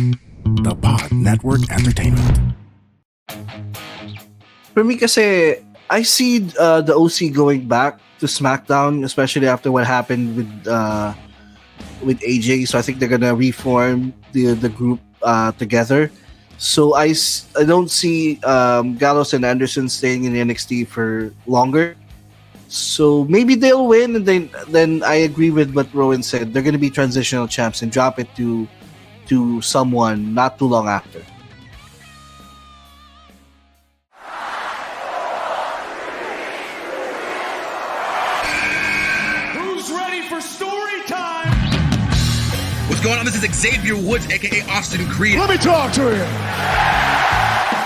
The Pod Network Entertainment. For me kasi, I see the OC going back to SmackDown, especially after what happened with AJ. So I think they're gonna reform the group together. So I don't see Gallows and Anderson staying in NXT for longer. So maybe they'll win, and then I agree with what Rowan said. They're gonna be transitional champs and drop it to someone not too long after. What's going on? This is Xavier Woods, aka Austin Creed. Let me talk to him.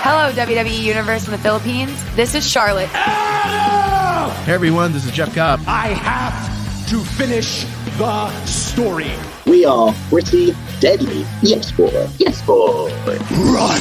Hello, WWE Universe in the Philippines. This is Charlotte. Adam! Hey everyone, this is Jeff Cobb. I have to finish the story. We are pretty deadly. Yes, boy. Yes, boy. Run!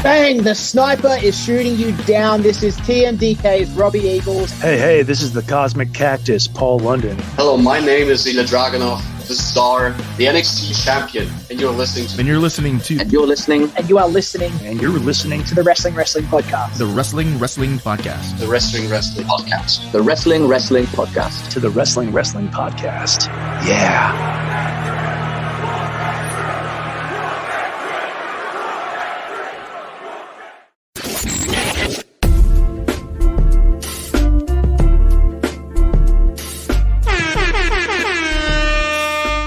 Bang! The sniper is shooting you down. This is TMDK's Robbie Eagles. Hey, this is the Cosmic Cactus, Paul London. Hello, my name is Ilya Dragunov, the Star, the NXT champion, and you're listening to... And you're listening to... And you're listening... And you are listening... And you're listening to the Wrestling Podcast. The Wrestling Podcast. The Wrestling Podcast. The Wrestling Podcast. To the Wrestling Podcast. Yeah.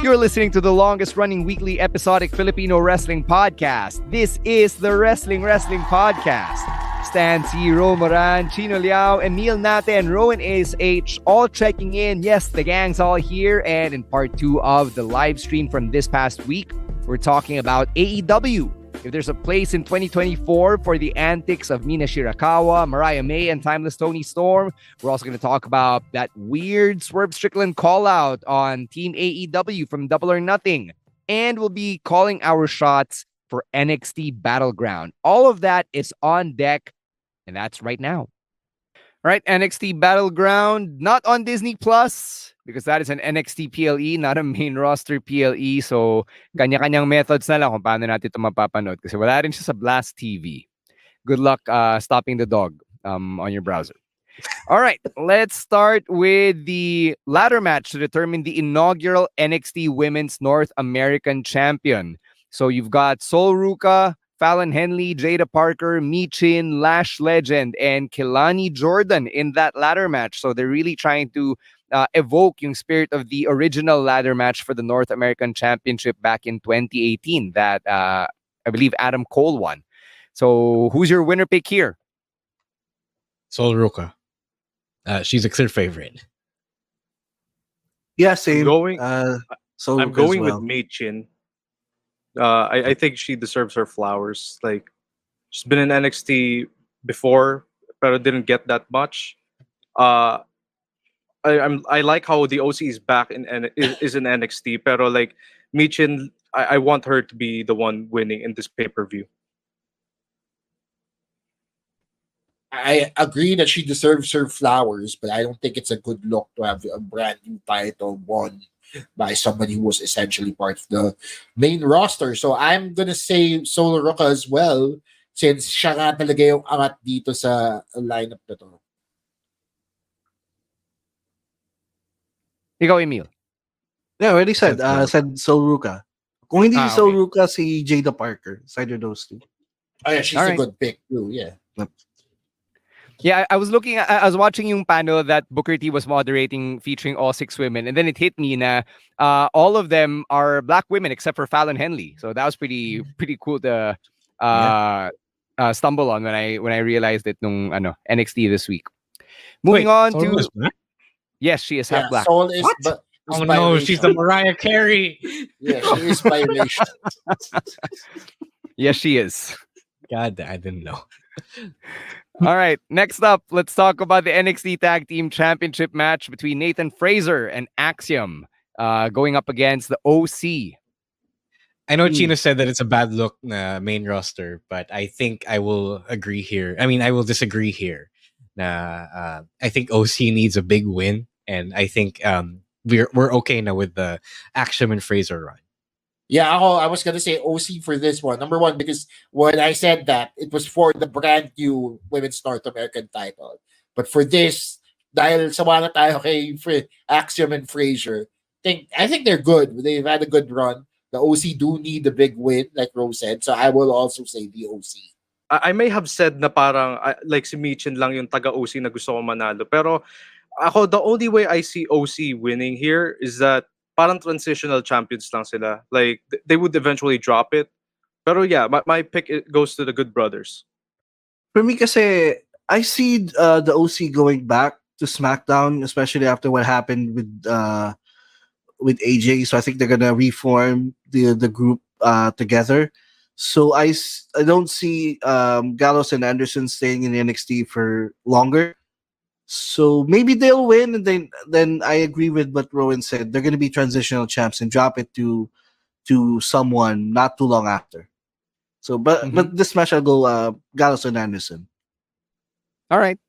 You're listening to the longest-running weekly episodic Filipino wrestling podcast. This is the Wrestling Podcast. Stan C, Ro Moran, Chino Liao, Emile and Rowen ASH all checking in. Yes, the gang's all here. And in part 2 of the live stream from this past week, we're talking about AEW. If there's a place in 2024 for the antics of Mina Shirakawa, Mariah May, and Timeless Toni Storm, we're also going to talk about that weird Swerve Strickland call-out on Team AEW from Double or Nothing. And we'll be calling our shots for NXT Battleground. All of that is on deck, and that's right now. All right, NXT Battleground, not on Disney Plus, because that is an NXT PLE, not a main roster PLE. So, kanya-kanyang methods na lang kung paano natin ito mapapanood. Kasi wala rin siya sa Blast TV. Good luck stopping the dog on your browser. All right, let's start with the ladder match to determine the inaugural NXT Women's North American Champion. So, you've got Sol Ruca, Fallon Henley, Jada Parker, Michin, Lash Legend, and Kelani Jordan in that ladder match. So they're really trying to evoke yung spirit of the original ladder match for the North American Championship back in 2018 that I believe Adam Cole won. So who's your winner pick here? Sol Ruca. She's a clear favorite. Yeah, same. I'm going with Michin. I think she deserves her flowers. Like, she's been in NXT before, but didn't get that much. I like how the OC is back is in NXT, pero like Michin, I want her to be the one winning in this pay-per-view. I agree that she deserves her flowers, but I don't think it's a good look to have a brand new title won by somebody who was essentially part of the main roster. So I'm gonna say Sol Ruca as well, since siya nga talaga yung angat dito sa lineup na to. Ikaw, Emile. Yeah, already said Sol Ruca. Kung hindi si Sol Ruca, si Jada Parker. It's either those two. Oh yeah, she's a good pick too. Yeah. Yeah, I was watching yung panel that Booker T was moderating featuring all 6 women, and then it hit me na all of them are black women except for Fallon Henley. So that was pretty cool to stumble on when I realized it nung NXT this week. Moving on to yes, she is half black. Sol is oh no, she's the Mariah Carey. Yeah, she is biracial. Yes, she is. God, I didn't know. All right, next up, let's talk about the NXT Tag Team Championship match between Nathan Fraser and Axiom going up against the OC. I know Chino said that it's a bad look main roster, but I think I will agree here. I mean, I will disagree here. I think OC needs a big win, and I think we're okay now with the Axiom and Fraser run. Yeah, I was gonna say OC for this one. Number one, because when I said that, it was for the brand new Women's North American title. But for this, dahil sawa na tayo kay Axiom and Frazier, I think they're good. They've had a good run. The OC do need a big win, like Rose said. So I will also say the OC. I may have said na parang like si Michin lang yung taga-OC na gusto ko manalo. Pero ako, the only way I see OC winning here is that parang transitional champions lang sila. Like, they would eventually drop it. Pero yeah, my pick goes to the Good Brothers. For me kasi, I see the OC going back to SmackDown, especially after what happened with AJ. So I think they're gonna reform the group together. So I don't see Gallows and Anderson staying in NXT for longer. So maybe they'll win, and then I agree with what Rowan said. They're gonna be transitional champs and drop it to someone not too long after. So, but this match I'll go Gallows and Anderson. All right.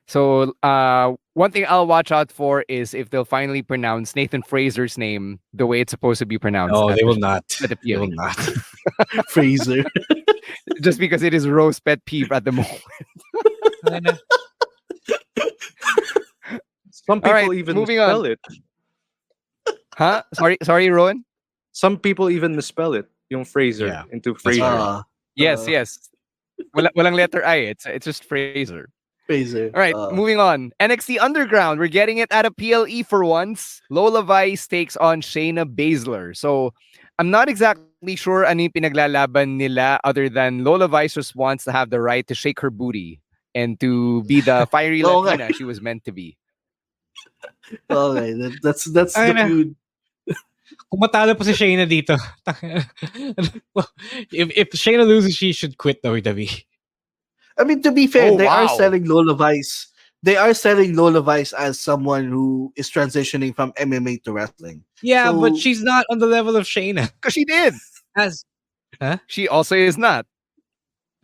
So one thing I'll watch out for is if they'll finally pronounce Nathan Fraser's name the way it's supposed to be pronounced. No, they will not. They will not. Fraser. Just because it is Rose pet peeve at the moment. Some people even misspell it. Huh? Sorry, Rowan? Some people even misspell it, yung Fraser into Fraser. Yes. Walang letter I. It's just Fraser. Fraser. All right, moving on. NXT Underground. We're getting it at a PLE for once. Lola Vice takes on Shayna Baszler. So, I'm not exactly sure ano yung pinaglalaban nila other than Lola Vice just wants to have the right to shake her booty and to be the fiery Latina she was meant to be. Okay, that's the feud. Kung matalo pa si Shayna dito, if Shayna loses, she should quit WWE. I mean, to be fair, they are selling Lola Vice. They are selling Lola Vice as someone who is transitioning from MMA to wrestling. Yeah, but she's not on the level of Shayna. Because she did. She also is not.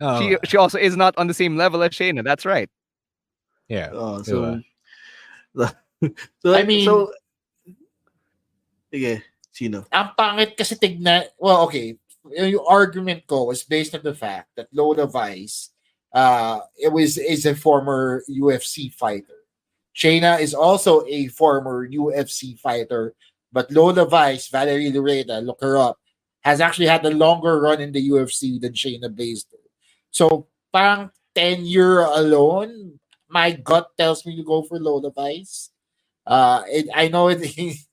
Oh. She also is not on the same level as Shayna. That's right. Yeah. I mean, sige, Chino. Ang pangit kasi tignan. Well, okay. Yung argument ko was based on the fact that Lola Vice is a former UFC fighter. Shayna is also a former UFC fighter, but Lola Vice, Valerie Loretta, look her up, has actually had a longer run in the UFC than Shayna Baszler. So, parang tenure alone, my gut tells me to go for Lola Vice. I know it's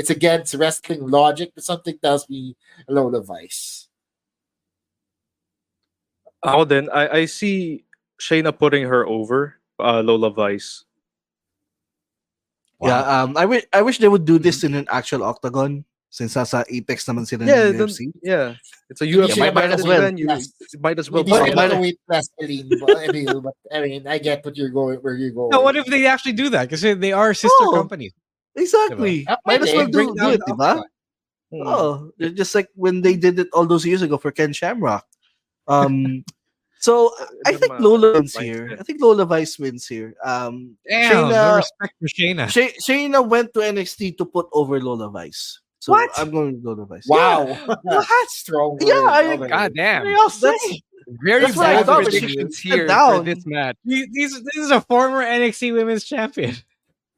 against wrestling logic, but something tells me Lola Vice. Ako din, I see Shayna putting her over Lola Vice. Wow. Yeah, I wish they would do this in an actual octagon since nasa Apex naman sila ng UFC. Yeah, it's a UFC. Might as well. Might as well. But I mean, I get where you're going. No, what if they actually do that? Because they are sister companies. Exactly. Might as well do it, diba? Oh, just like when they did it all those years ago for Ken Shamrock. So I think Lola wins here. I think Lola Vice wins here. Shayna, no respect for Shayna. Shayna went to NXT to put over Lola Vice. So what? I'm going with Lola Vice. Wow. Yeah. That's strong. Yeah, God damn. That's very bold predictions here for this match. This is a former NXT Women's Champion.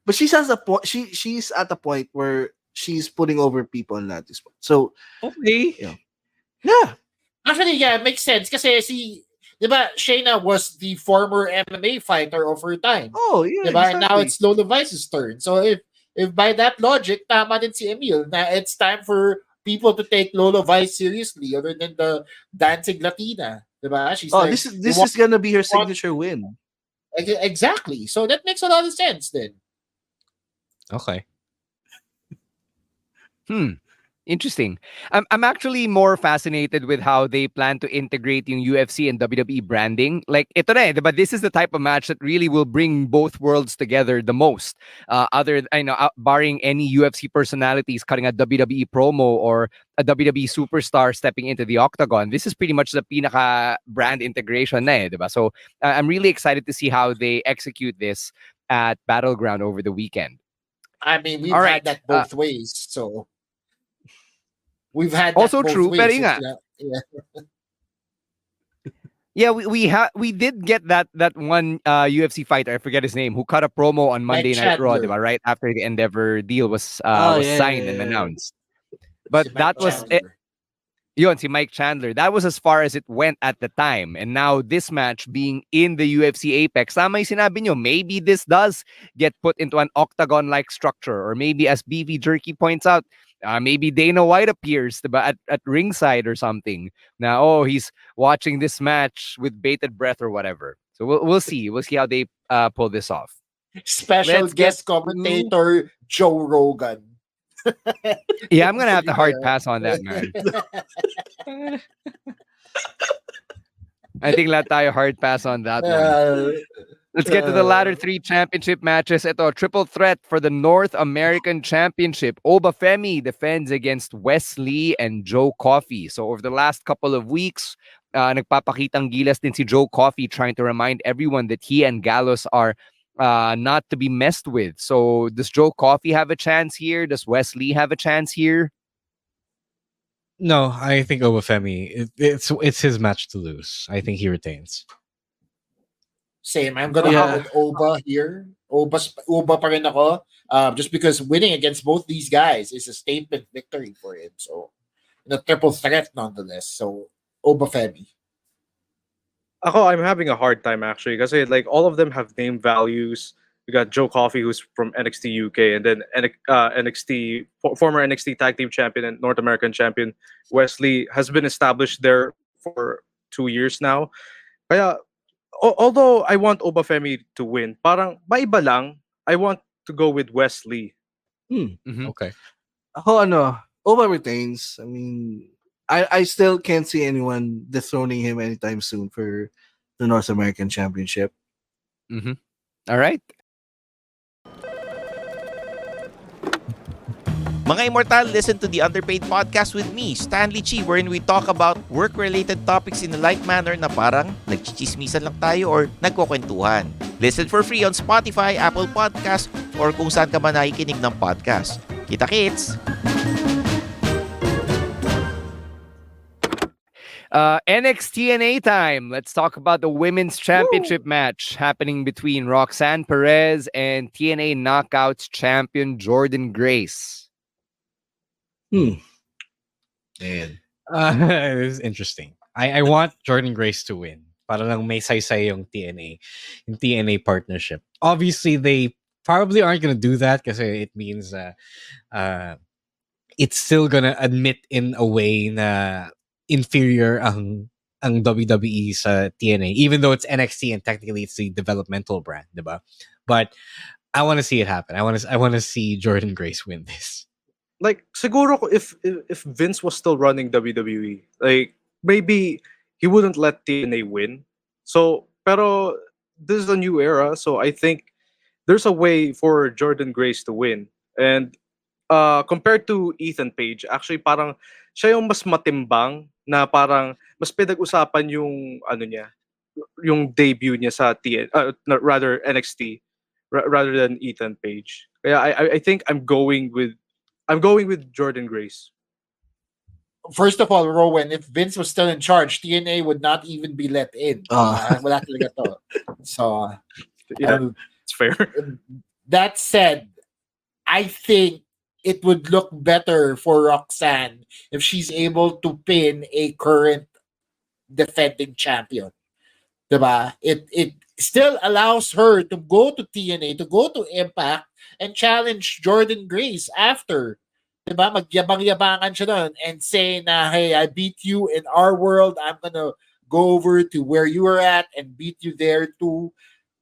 But she's at a point. She's at a point where she's putting over people at this point. So okay, yeah. Actually, yeah, it makes sense. Kasi diba, Shayna was the former MMA fighter of her time. Oh yeah, diba? exactly. Now it's Lola Vice's turn. So if by that logic, tama din si Emile, na it's time for people to take Lola Vice seriously, other than the dancing Latina. Diba? She's this is gonna be her signature win. Exactly. So that makes a lot of sense then. Okay. Interesting. I'm actually more fascinated with how they plan to integrate yung UFC and WWE branding. Like, ito na, but this is the type of match that really will bring both worlds together the most. Barring any UFC personalities cutting a WWE promo or a WWE superstar stepping into the octagon, this is pretty much the pinaka brand integration na, diba? So I'm really excited to see how they execute this at Battleground over the weekend. I mean, we've had that both ways, so. We've had that Also both true, ways. pero yun nga, yeah, we did get that one UFC fighter, I forget his name, who cut a promo on Monday Night Raw, diba? Right after the Endeavor deal was signed and announced. But that was yun, si Mike Chandler. That was as far as it went at the time. And now this match being in the UFC Apex, tama yung sinabi nyo, maybe this does get put into an octagon-like structure. Or maybe, as BV Jerky points out, maybe Dana White appears diba, at ringside or something. Now, he's watching this match with bated breath or whatever. So we'll see. We'll see how they pull this off. Special guest commentator Joe Rogan. Yeah, I'm gonna have to hard pass on that, man. I think lahat tayo hard pass on that one. Let's get to the latter three championship matches. Ito, a triple threat for the North American Championship. Obafemi defends against Wesley and Joe Coffey. So over the last couple of weeks, nagpapakitang gilas din si Joe Coffey, trying to remind everyone that he and Gallows are not to be messed with. So does Joe Coffey have a chance here? Does Wesley have a chance here? No, I think Obafemi, it's his match to lose. I think he retains. Same. I'm gonna go with Oba here. Oba pa rin ako. Just because winning against both these guys is a statement victory for him. So, triple threat nonetheless. So, Obafemi. I'm having a hard time actually because like all of them have name values. We got Joe Coffey, who's from NXT UK, and then former NXT Tag Team Champion and North American Champion Wesley has been established there for 2 years now. Kaya, although I want Obafemi to win, parang maiba lang, I want to go with Wesley. Okay. Oba retains. I mean, I still can't see anyone dethroning him anytime soon for the North American Championship. All right. Mga Immortal, listen to the Underpaid Podcast with me, Stanley Chi, wherein we talk about work-related topics in a light manner na parang nagchichismisan lang tayo or nagkukwentuhan. Listen for free on Spotify, Apple Podcast, or kung saan ka man nakikinig ng podcast. Kita-kits! NXT time. Let's talk about the women's championship match happening between Roxanne Perez and TNA Knockouts champion Jordan Grace. Man. It's interesting. I want Jordan Grace to win. Para lang may saysay yung TNA partnership. Obviously, they probably aren't going to do that because it means it's still going to admit in a way na inferior ang WWE sa TNA, even though it's NXT and technically it's the developmental brand, diba? But I want to see it happen. I want to see Jordan Grace win this. Like, siguro if Vince was still running WWE, like maybe he wouldn't let TNA win. So, pero this is a new era, so I think there's a way for Jordan Grace to win. And compared to Ethan Page, actually parang siya yung mas matimbang na parang mas pinag-usapan yung yung debut niya sa rather NXT rather than Ethan Page. Kaya I think I'm going with Jordan Grace. First of all, Rowan, if Vince was still in charge, TNA would not even be let in. Wala talaga to. So, it's fair. That said, I think it would look better for Roxanne if she's able to pin a current defending champion. Diba? It still allows her to go to TNA, to go to Impact, and challenge Jordan Grace after. Diba? Magyabang-yabangan siya doon and say na, hey, I beat you in our world. I'm gonna go over to where you are at and beat you there too.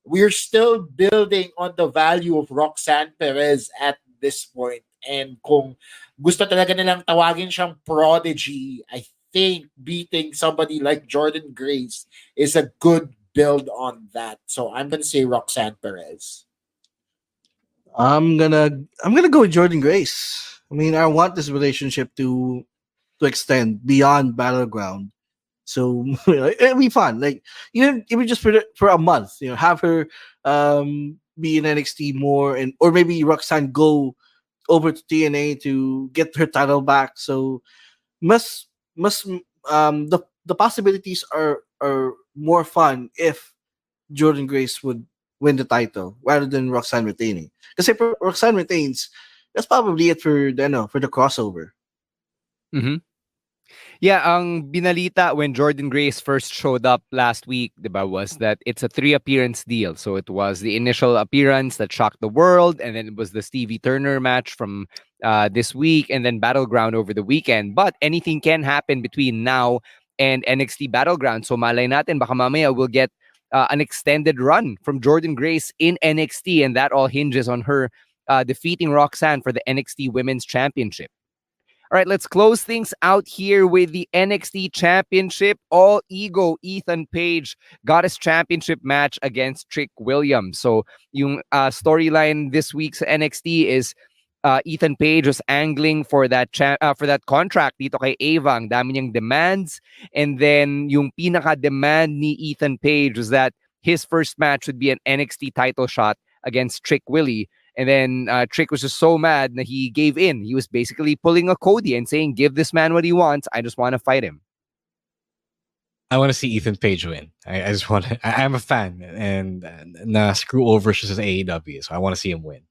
We're still building on the value of Roxanne Perez at this point. And kung gusto talaga nilang tawagin siyang prodigy, I think beating somebody like Jordan Grace is a good build on that. So I'm gonna say Roxanne Perez. I'm gonna go with Jordan Grace. I mean, I want this relationship to extend beyond Battleground. So it'll be fun. Like, even just for a month, have her be in NXT more, or maybe Roxanne go over to TNA to get her title back. So mas the possibilities are more fun if Jordan Grace would win the title rather than Roxanne retaining. Because if Roxanne retains, that's probably it for for the crossover. Mm-hmm. Yeah, ang binalita when Jordan Grace first showed up last week, diba, was that it's a 3 appearance deal. So it was the initial appearance that shocked the world, and then it was the Stevie Turner match from this week, and then Battleground over the weekend. But anything can happen between now and NXT Battleground. So malay natin, baka mamaya we'll get an extended run from Jordan Grace in NXT, and that all hinges on her defeating Roxanne for the NXT Women's Championship. All right, let's close things out here with the NXT Championship. All Ego Ethan Page got his championship match against Trick Williams. So, yung storyline this week's NXT is Ethan Page was angling for that contract dito kay Ava. Ang dami niyang demands. And then, yung pinaka-demand ni Ethan Page was that his first match would be an NXT title shot against Trick Willie. And then Trick was just so mad that he gave in. He was basically pulling a Cody and saying, give this man what he wants. I just want to fight him. I want to see Ethan Page win. I just want to. I'm a fan, and screw over versus AEW, so I want to see him win.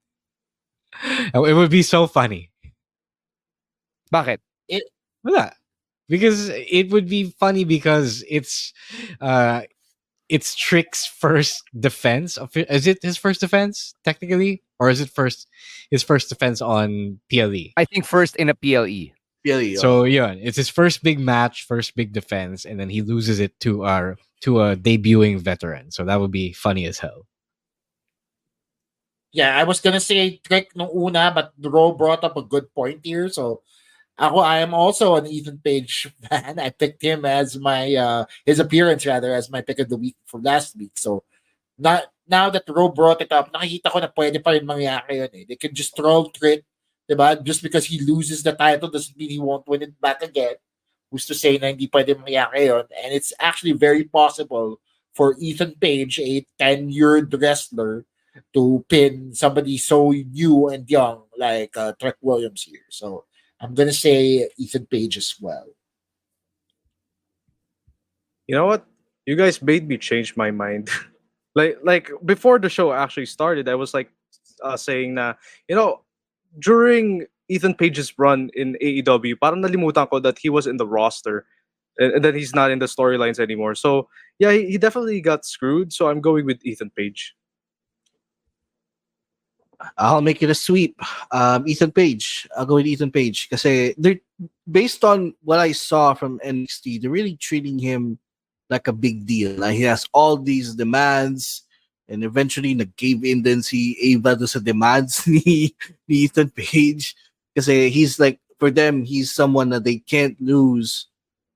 It would be so funny. Bakit? Wala. Because it would be funny because it's Trick's first defense. Is it his first defense technically, or is it his first defense on PLE? I think first in a PLE. PLE. So yeah, it's his first big match, first big defense, and then he loses it to a debuting veteran. So that would be funny as hell. Yeah, I was gonna say Trick no una, but Ro brought up a good point here. So I am also an Ethan Page fan. I picked him as my his appearance rather as my pick of the week for last week. So now that Ro brought it up, nakikita ko na pwede pa rin mangyari yun eh. They can just troll Trick, diba? Just because he loses the title doesn't mean he won't win it back again. Who's to say na hindi pwede mangyari yun? And it's actually very possible for Ethan Page, a tenured wrestler, to pin somebody so new and young like Trick Williams here. So I'm gonna say Ethan Page as well. You know what? You guys made me change my mind. like before the show actually started, I was like saying na, during Ethan Page's run in AEW, parang nalimutan ko that he was in the roster and that he's not in the storylines anymore. So yeah, he definitely got screwed. So I'm going with Ethan Page. I'll make it a sweep. Ethan Page. I'll go with Ethan Page. Kasi based on what I saw from NXT, they're really treating him like a big deal. Like he has all these demands, and eventually nag-gave in din si Ava do sa demands ni Ethan Page. Kasi he's like, for them, he's someone that they can't lose.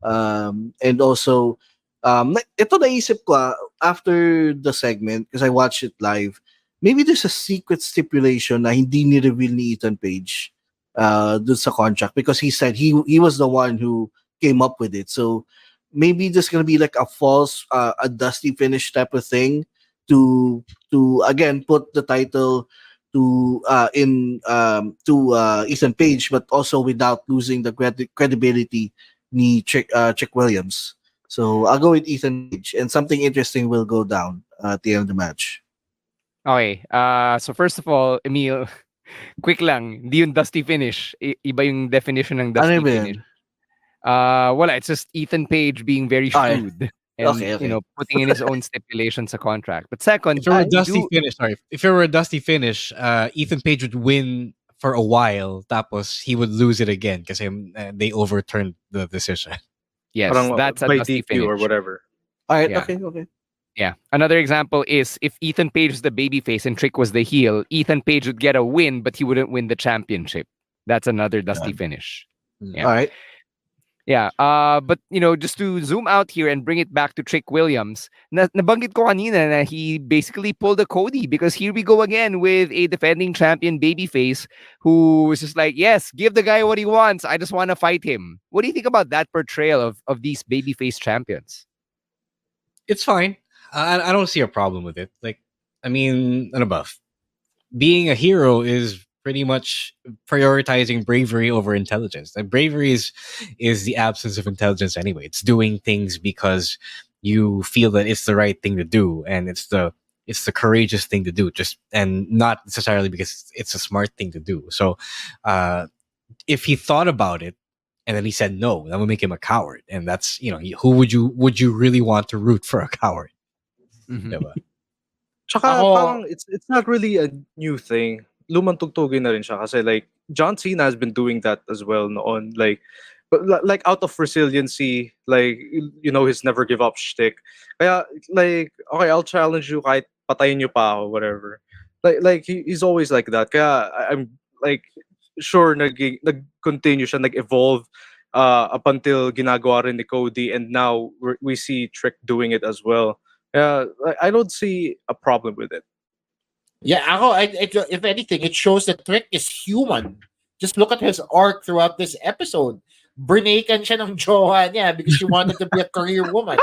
And also, ito naisip ko after the segment, because I watched it live, maybe there's a secret stipulation na hindi ni-reveal ni Ethan Page dun sa contract, because he said he was the one who came up with it. So maybe there's gonna be like a false, a dusty finish type of thing to again put the title to Ethan Page, but also without losing the credibility ni Trick Williams. So I'll go with Ethan Page, and something interesting will go down at the end of the match. Okay. So first of all, Emile, quick lang, hindi yung dusty finish. Iba yung definition ng dusty finish. Wala, it's just Ethan Page being very shrewd. And, okay. Putting in his own stipulations a contract. But second, if it were a dusty finish, Ethan Page would win for a while, tapos he would lose it again kasi they overturned the decision. Yes, that's a dusty finish or whatever. All right, yeah. Okay. Yeah. Another example is if Ethan Page was the babyface and Trick was the heel, Ethan Page would get a win, but he wouldn't win the championship. That's another dusty finish. Yeah. All right. Yeah. But just to zoom out here and bring it back to Trick Williams, nabanggit ko kanina na he basically pulled a Cody, because here we go again with a defending champion babyface who is just like, yes, give the guy what he wants. I just want to fight him. What do you think about that portrayal of these babyface champions? It's fine. I don't see a problem with it. Like, I mean, and above, being a hero is pretty much prioritizing bravery over intelligence. And bravery is the absence of intelligence anyway. It's doing things because you feel that it's the right thing to do, and it's the courageous thing to do, just and not necessarily because it's a smart thing to do. So if he thought about it and then he said no, that would make him a coward. And that's, who would you really want to root for a coward? Diba? Tsaka parang it's not really a new thing. Lumang tugtugin na rin siya kasi like John Cena has been doing that as well noon, like, but like out of resiliency, like his never give up shtick. Kaya like, okay, I'll challenge you kahit patayin niyo pa ako, whatever. Like he's always like that. Kaya I'm like sure nag-continue siya, nag-evolve up until ginagawa rin ni Cody, and now we see Trick doing it as well. I don't see a problem with it. Yeah, if anything, it shows that Trick is human. Just look at his arc throughout this episode. Brinakan siya ng jowa niya because she wanted to be a career woman.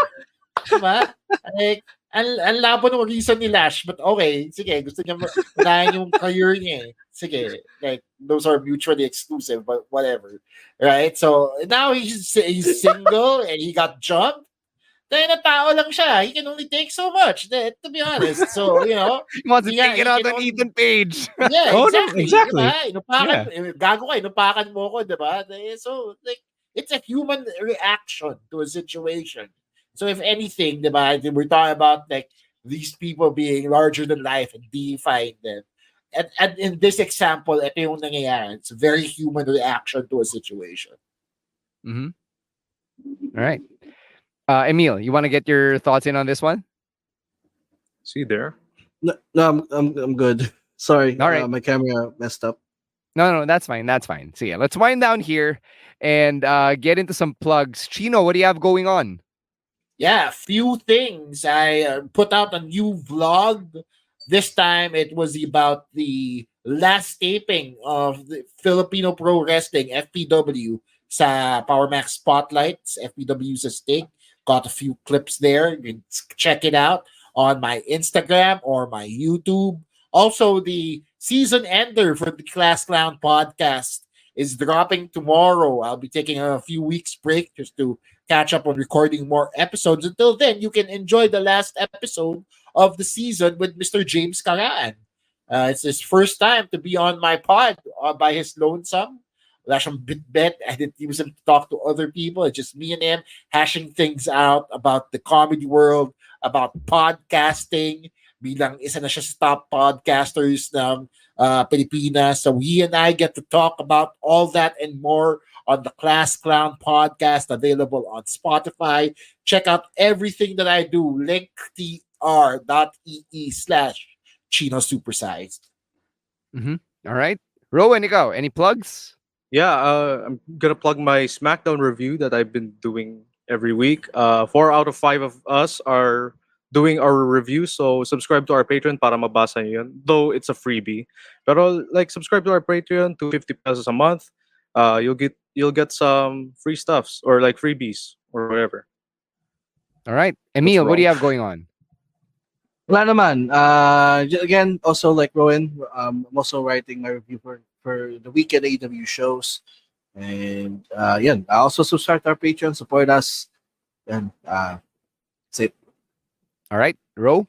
Diba? Like, ang labo ng reason ni Lash, but okay, sige, gusto niya unahin yung career niya. Sige, like, those are mutually exclusive, but whatever. Right? So, now he's single and he got jumped. Dahil na tao lang siya. He can only take so much, to be honest. So, he wants to take it out on Ethan Page. Yeah, exactly. Exactly. Inupakan, gago ka, inupakan mo ko, diba? So, like, it's a human reaction to a situation. So, if anything, diba, we're talking about, like, these people being larger than life and deifying them. And in this example, ito yung nangyayari. It's a very human reaction to a situation. Mm-hmm. All right. Emile, you want to get your thoughts in on this one? See there? No, I'm good. Sorry, all right. My camera messed up. No, that's fine. So yeah, let's wind down here and get into some plugs. Chino, what do you have going on? Yeah, a few things. I put out a new vlog. This time it was about the last taping of the Filipino Pro Wrestling, FPW, sa Power Max Spotlights. FPW's a stake. Got a few clips there. You can check it out on my Instagram or my YouTube. Also, the season ender for the Class Clown podcast is dropping tomorrow. I'll be taking a few weeks break just to catch up on recording more episodes. Until then, you can enjoy the last episode of the season with Mr. James Karaan. It's his first time to be on my pod by his lonesome. Wala siyang bit-bet. I didn't use him to talk to other people. It's just me and him hashing things out about the comedy world, about podcasting. Bilang isa na siya sa top podcasters ng Pilipinas. So he and I get to talk about all that and more on the Class Clown podcast, available on Spotify. Check out everything that I do. linktr.ee/Chino Supersized. Mm-hmm. All right. Rowan, ikaw, any plugs? Yeah, I'm gonna plug my SmackDown review that I've been doing every week. 4 out of 5 of us are doing our review, so subscribe to our Patreon para mabasa niyo yun. Though it's a freebie, pero like subscribe to our Patreon, 250 pesos a month. You'll get some free stuffs or like freebies or whatever. All right, Emile, what do you have going on? Wala naman. Again, also like Rowan, I'm also writing my review for the weekend AEW shows. And I also subscribe to our Patreon, support us. And that's it. All right, Ro?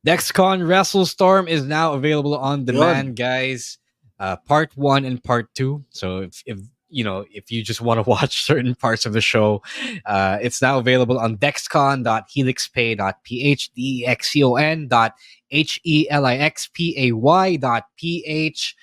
DexCon WrestleStorm is now available on demand, guys. Part 1 and part 2. So if you just want to watch certain parts of the show, it's now available on dexcon.helixpay.ph, dexcon.helixpay.ph.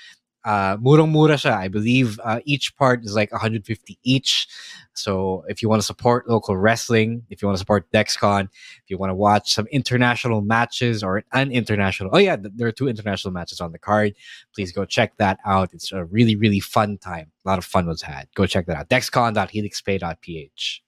Murang-mura siya. I believe each part is like 150 each. So if you want to support local wrestling, if you want to support DexCon, if you want to watch some international matches or an international, there are 2 international matches on the card. Please go check that out. It's a really, really fun time. A lot of fun was had. Go check that out. dexcon.helixpay.ph.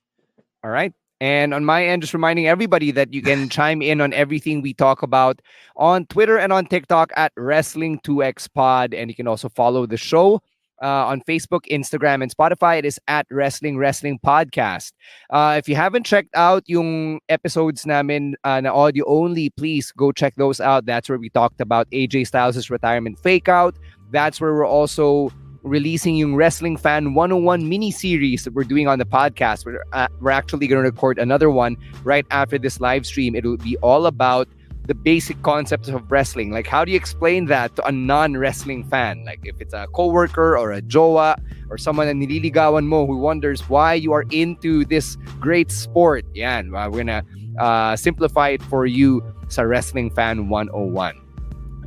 All right. And on my end, just reminding everybody that you can chime in on everything we talk about on Twitter and on TikTok at Wrestling2XPod. And you can also follow the show on Facebook, Instagram, and Spotify. It is at Wrestling Podcast. If you haven't checked out yung episodes namin na audio only, please go check those out. That's where we talked about AJ Styles' retirement fake out, that's where we're also releasing yung Wrestling Fan 101 mini-series that we're doing on the podcast. We're actually going to record another one right after this live stream. It'll be all about the basic concepts of wrestling. Like, how do you explain that to a non-wrestling fan? Like, if it's a coworker or a jowa or someone na nililigawan mo who wonders why you are into this great sport. Yan, we're gonna simplify it for you sa Wrestling Fan 101.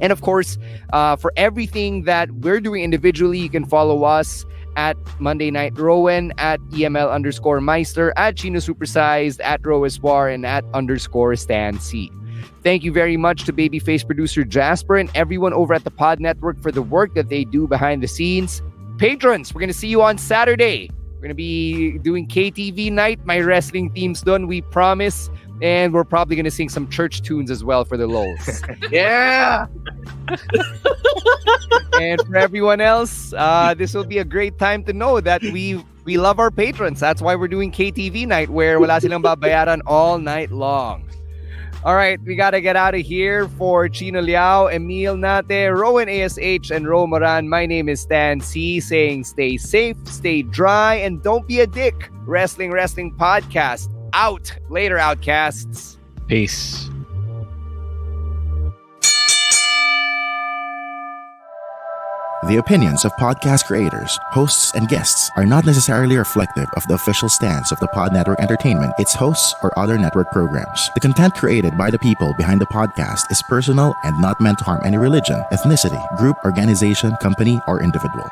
And of course, for everything that we're doing individually, you can follow us at Monday Night Rowen, at EML_Meister, at Chino Supersized, at Roeswar, and at _Stan C. Thank you very much to Babyface producer Jasper and everyone over at the Pod Network for the work that they do behind the scenes. Patrons, we're going to see you on Saturday. We're going to be doing KTV night. My wrestling theme's done, we promise. And we're probably going to sing some church tunes as well for the lulz. Yeah! And for everyone else, this will be a great time to know that we love our patrons. That's why we're doing KTV night where wala silang babayaran all night long. All right, we got to get out of here. For Chino Liao, Emile Nate, Rowen ASH, and Ro Moran, my name is Stan C, saying stay safe, stay dry, and don't be a dick. Wrestling Podcast. Out. Later, Outcasts. Peace. The opinions of podcast creators, hosts, and guests are not necessarily reflective of the official stance of the Pod Network Entertainment, its hosts, or other network programs. The content created by the people behind the podcast is personal and not meant to harm any religion, ethnicity, group, organization, company, or individual.